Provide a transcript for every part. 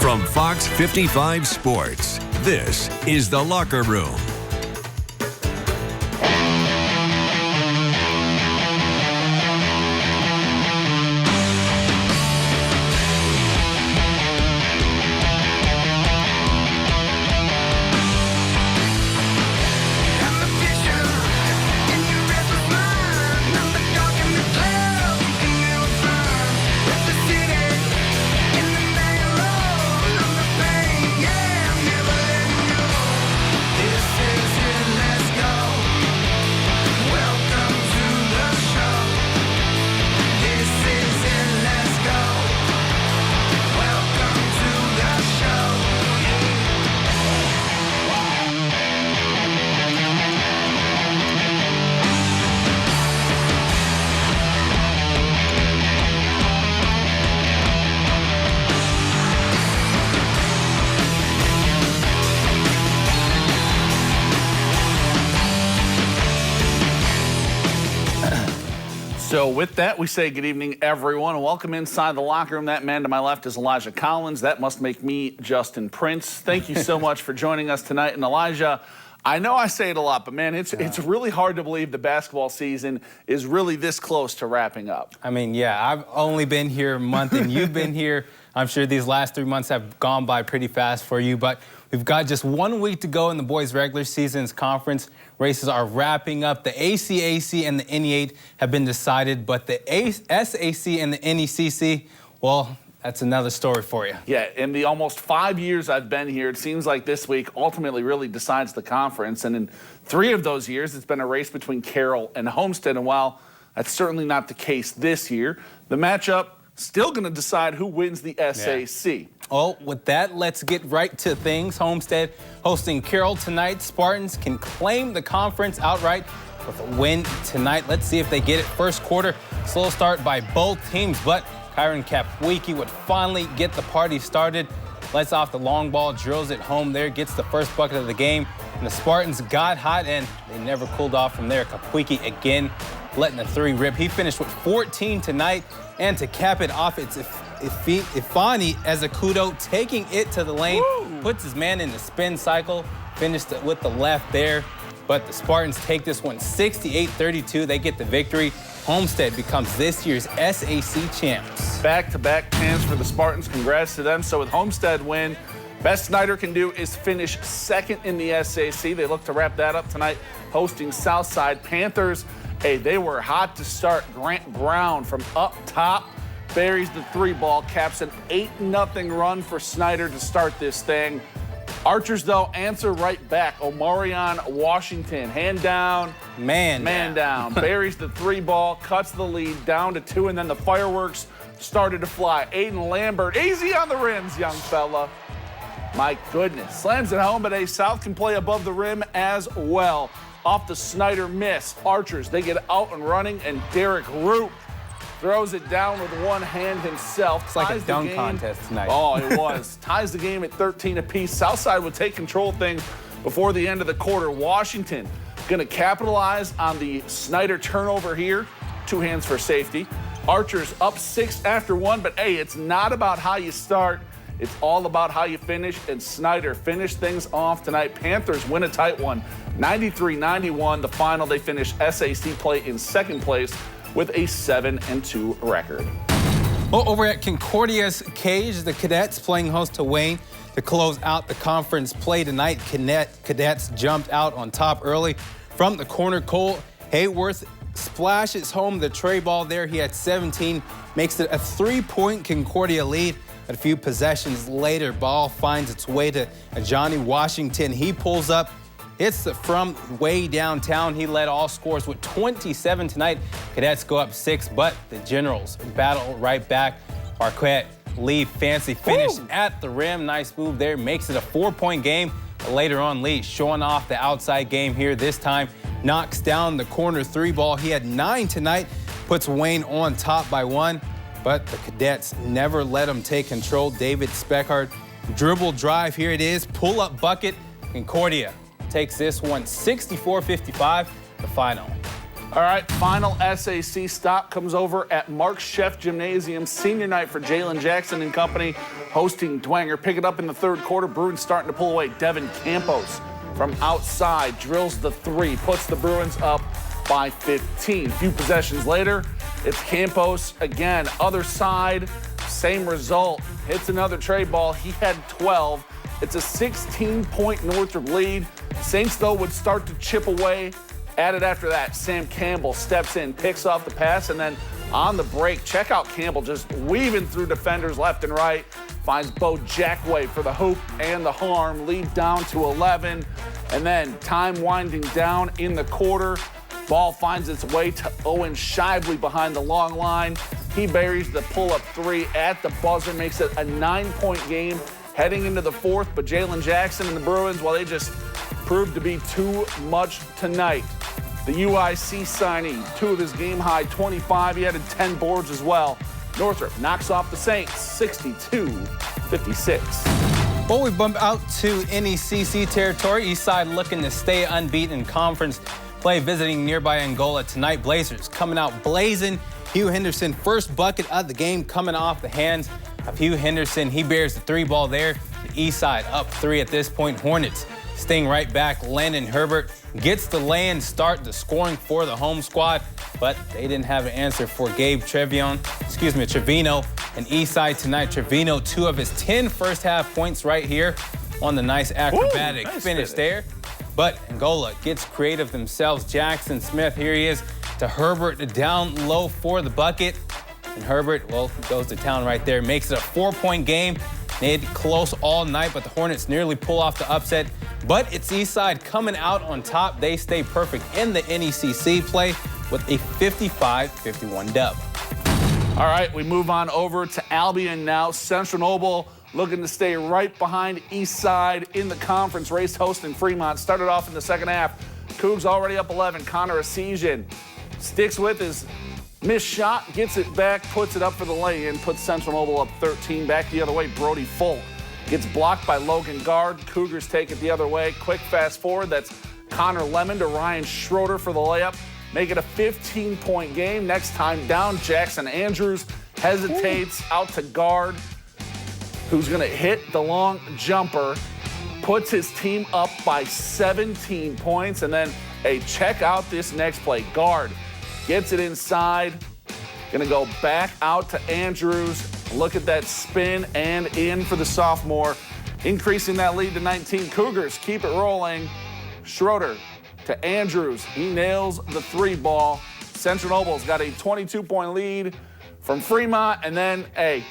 From Fox 55 Sports, this is The Locker Room. So with that, we say good evening, everyone, and welcome inside the locker room. That man to my left is Elijah Collins. That must make me Justin Prince. Thank you so much for joining us tonight. And Elijah, I know I say it a lot, but man, it's really hard to believe the basketball season is really this close to wrapping up. I mean, yeah, I've only been here a month, and you've been here. I'm sure these last 3 months have gone by pretty fast for you, but we've got just 1 week to go in the boys' regular season's conference. Races are wrapping up. The ACAC and the NE8 have been decided, but the SAC and the NECC, well, that's another story for you. Yeah, in the almost 5 years I've been here, it seems like this week ultimately really decides the conference. And in 3 of those years, it's been a race between Carroll and Homestead. And while that's certainly not the case this year, the matchup still going to decide who wins the SAC. Yeah. Oh, with that, let's get right to things. Homestead hosting Carroll tonight. Spartans can claim the conference outright with a win tonight. Let's see if they get it. First quarter, slow start by both teams, but Kyron Kapwicki would finally get the party started. Lets off the long ball, drills it home there, gets the first bucket of the game. And the Spartans got hot, and they never cooled off from there. Kapwicki again letting the 3 rip. He finished with 14 tonight. And to cap it off, it's Ifani Ezekudo taking it to the lane. Woo! Puts his man in the spin cycle, finished it with the left there. But the Spartans take this one 68-32. They get the victory. Homestead becomes this year's SAC champs. Back-to-back champs for the Spartans. Congrats to them. So with Homestead win, best Snyder can do is finish second in the SAC. They look to wrap that up tonight, hosting Southside Panthers. Hey, they were hot to start. Grant Brown from up top buries the 3 ball, caps an 8-0 run for Snyder to start this thing. Archers, though, answer right back. Omarion Washington, hand down, man down. Buries the 3 ball, cuts the lead down to 2, and then the fireworks started to fly. Aiden Lambert, easy on the rims, young fella. My goodness, slams it home, but A South can play above the rim as well. Off the Snyder miss, Archers, they get out and running, and Derek Root throws it down with one hand himself. It's like a dunk contest tonight. Oh, it was. Ties the game at 13 apiece. Southside would take control of things before the end of the quarter. Washington going to capitalize on the Snyder turnover here. 2 hands for safety. Archers up 6 after 1, but hey, it's not about how you start. It's all about how you finish, and Snyder finished things off tonight. Panthers win a tight one, 93-91. The final, they finish SAC play in second place with a 7-2 record. Well, over at Concordia's cage, the Cadets playing host to Wayne to close out the conference play tonight. Cadets jumped out on top early from the corner. Cole Hayworth splashes home the tray ball there. He had 17, makes it a 3-point Concordia lead. A few possessions later, ball finds its way to Johnny Washington. He pulls up, hits it from way downtown. He led all scores with 27 tonight. Cadets go up 6, but the Generals battle right back. Marquette Lee, fancy finish at the rim. Nice move there, makes it a 4-point game. But later on, Lee showing off the outside game here. This time, knocks down the corner 3 ball. He had 9 tonight, puts Wayne on top by 1. But the Cadets never let him take control. David Speckhardt, dribble drive, here it is, pull-up bucket. Concordia takes this one 64-55, the final. All right, final SAC stop comes over at Mark Sheff Gymnasium. Senior night for Jalen Jackson and company hosting Dwenger. Pick it up in the third quarter. Bruins starting to pull away. Devin Campos from outside drills the three, puts the Bruins up by 15. A few possessions later, it's Campos again, other side, same result. Hits another trade ball. He had 12. It's a 16-point Northrop lead. Saints, though, would start to chip away at it after that. Sam Campbell steps in, picks off the pass, and then on the break, check out Campbell just weaving through defenders left and right. Finds Bo Jackway for the hoop and the harm. Lead down to 11. And then time winding down in the quarter. Ball finds its way to Owen Shively behind the long line. He buries the pull-up three at the buzzer, makes it a 9-point game heading into the fourth. But Jalen Jackson and the Bruins, well, they just proved to be too much tonight. The UIC signee, 2 of his game-high 25. He added 10 boards as well. Northrop knocks off the Saints 62-56. Well, we bump out to NECC territory. Eastside looking to stay unbeaten in conference play, visiting nearby Angola tonight. Blazers coming out blazing. Hugh Henderson, first bucket of the game coming off the hands of Hugh Henderson. He bears the 3 ball there. The Eastside up 3 at this point. Hornets staying right back. Landon Herbert gets the lay-in start, the scoring for the home squad, but they didn't have an answer for Gabe Trevino. And Eastside tonight, Trevino, 2 of his 10 first half points right here on the nice acrobatic finish there. But Angola gets creative themselves. Jackson Smith, here he is to Herbert down low for the bucket. And Herbert, well, goes to town right there, makes it a 4-point game. They had close all night, but the Hornets nearly pull off the upset. But it's Eastside coming out on top. They stay perfect in the NECC play with a 55-51 dub. All right, we move on over to Albion now. Central Noble looking to stay right behind Eastside in the conference race, hosting Fremont. Started off in the second half. Cougs already up 11. Connor Esesian sticks with his missed shot, gets it back, puts it up for the lay-in, puts Central Noble up 13. Back the other way, Brody Folk gets blocked by Logan Guard. Cougars take it the other way. Quick fast forward, that's Connor Lemon to Ryan Schroeder for the layup. Make it a 15-point game. Next time down, Jackson Andrews hesitates out to Guard, who's going to hit the long jumper, puts his team up by 17 points. And then, hey, check out this next play. Guard gets it inside, going to go back out to Andrews. Look at that spin and in for the sophomore, increasing that lead to 19. Cougars keep it rolling. Schroeder to Andrews. He nails the 3 ball. Central Noble's got a 22-point lead from Fremont. And then, hey,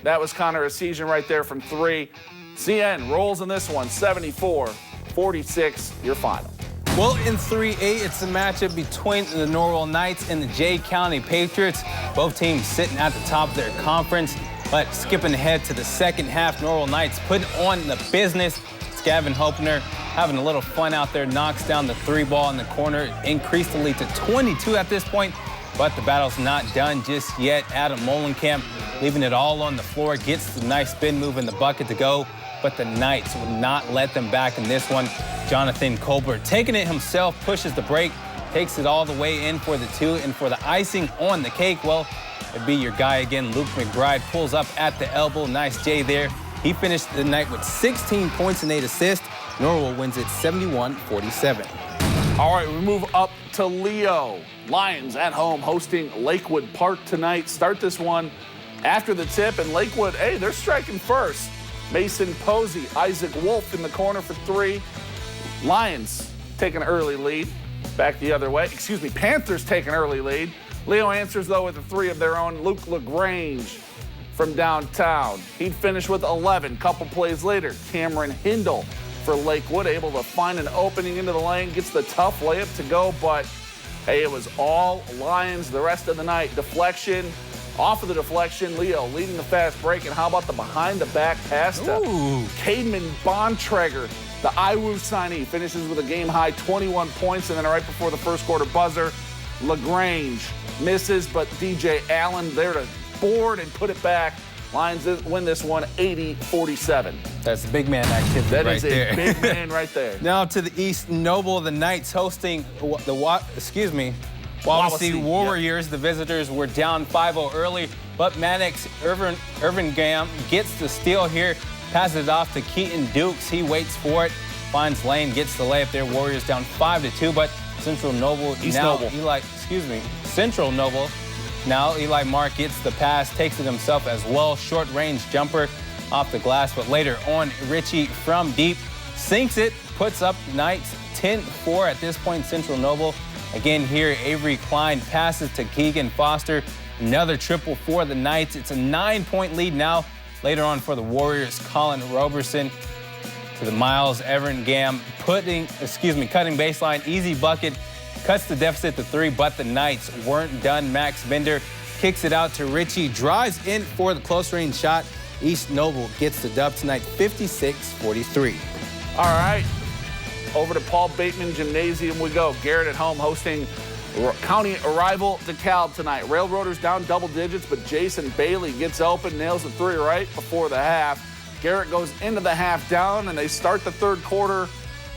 that was Connor Esesian right there from 3. CN rolls in this one, 74-46, your final. Well, in 3A, it's a matchup between the Norwell Knights and the Jay County Patriots. Both teams sitting at the top of their conference. But skipping ahead to the second half, Norwell Knights put on the business. Gavin Hopner having a little fun out there, knocks down the 3 ball in the corner, increased the lead to 22 at this point. But the battle's not done just yet. Adam Molenkamp leaving it all on the floor, gets the nice spin move in the bucket to go. But the Knights will not let them back in this one. Jonathan Colbert taking it himself, pushes the break, takes it all the way in for the 2. And for the icing on the cake, well, it'd be your guy again, Luke McBride, pulls up at the elbow. Nice J there. He finished the night with 16 points and 8 assists. Norwell wins it 71-47. All right, we move up to Leo. Lions at home hosting Lakewood Park tonight. Start this one after the tip, and Lakewood, hey, they're striking first. Mason Posey, Isaac Wolf in the corner for 3. Lions take an early lead. Back the other way. Panthers take an early lead. Leo answers, though, with a 3 of their own. Luke LaGrange from downtown. He'd finish with 11. Couple plays later, Cameron Hindle for Lakewood, able to find an opening into the lane, gets the tough layup to go, but hey, it was all Lions the rest of the night. Deflection, off of the deflection, Leo leading the fast break, and how about the behind-the-back pass to Cademan Bontrager, the IWU signee, finishes with a game-high 21 points, and then right before the first quarter buzzer, LaGrange misses, but DJ Allen there to board and put it back. Lions win this one 80-47. That's big man activity that right is there. A big man right there. Now to the East, Noble, the Knights hosting Wawasee Warriors, the visitors, were down 5-0 early, but Mannix Irvin Gam gets the steal here, passes it off to Keaton Dukes. He waits for it, finds lane, gets the layup there. Warriors down 5-2, but Central Noble Central Noble. Now Eli Mark gets the pass, takes it himself as well. Short range jumper off the glass, but later on, Richie from deep sinks it, puts up Knights 10-4 at this point. Central Noble again here. Avery Klein passes to Keegan Foster. Another triple for the Knights. It's a 9-point lead now. Later on for the Warriors, Colin Roberson to the Miles Everett Gam cutting baseline, easy bucket, cuts the deficit to 3, but the Knights weren't done. Max Bender kicks it out to Richie, drives in for the close range shot. East Noble gets the dub tonight, 56-43. All right, over to Paul Bateman Gymnasium we go. Garrett at home hosting county rival DeKalb tonight. Railroaders down double digits, but Jason Bailey gets open, nails the 3 right before the half. Garrett goes into the half down, and they start the third quarter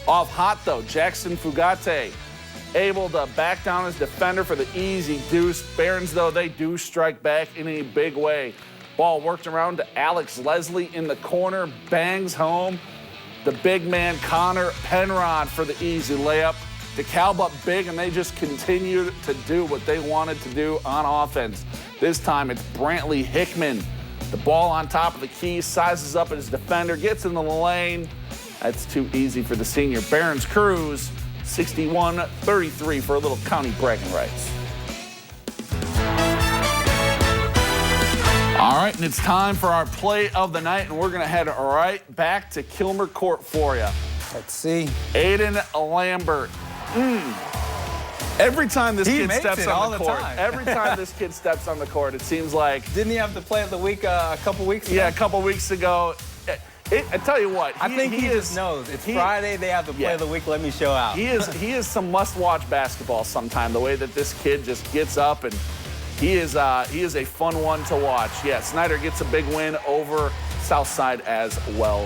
off hot, though. Jackson Fugate able to back down his defender for the easy deuce. Barons, though, they do strike back in a big way. Ball worked around to Alex Leslie in the corner, bangs home. The big man, Connor Penrod, for the easy layup. DeKalb up big, and they just continue to do what they wanted to do on offense. This time it's Brantley Hickman. The ball on top of the key, sizes up his defender, gets into the lane. That's too easy for the senior. Barons Cruz, 61-33 for a little county bragging rights. All right, and it's time for our play of the night, and we're going to head right back to Kilmer Court for you. Let's see. Aiden Lambert. Every time this kid steps on the court, it seems like... Didn't he have the play of the week a couple weeks ago? Yeah, a couple weeks ago. I tell you what, I think he just knows. It's Friday, they have the play of the week, let me show out. He is some must-watch basketball sometime, the way that this kid just gets up, and he is a fun one to watch. Yeah, Snyder gets a big win over Southside as well.